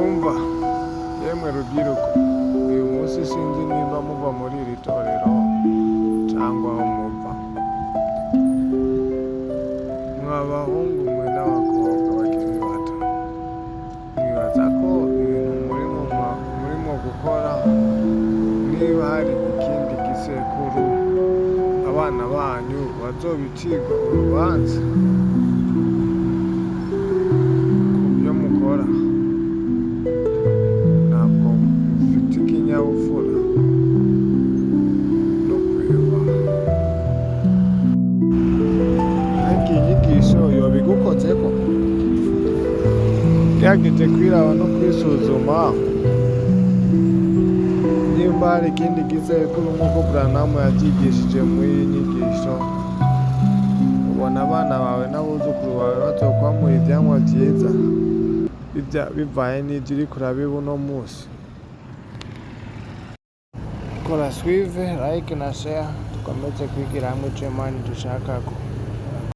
umva yemwe rubyiruko, uyu munsi sinzi niba muva muri iri torero cyangwa aho muva. Mw'abahungu mwe n'abakobwa bakiri bato, mwibaza ko ibintu murimo gukora, niba hari ikindi gisekuru abana banyu bazobicirwa urubanza ku byo mukora? Ntabwo mufite ikinyabupfura no kuyubaha. Ariko iyi nyigisho yoba igukozeko? Gerageza kwiraba no kwisuzuma nimba hari ikindi gisekuru nk'uko Branham yabyigishije muri iyi nyigisho. Ubona abana bawe n'abuzukuru bawe bazokwamura ivyamwa vyiza bivaye n'ivyo uriko urabiba uno munsi. Kora suive, like na share, tukomeze kwigira hamwe ico Imana idushakako.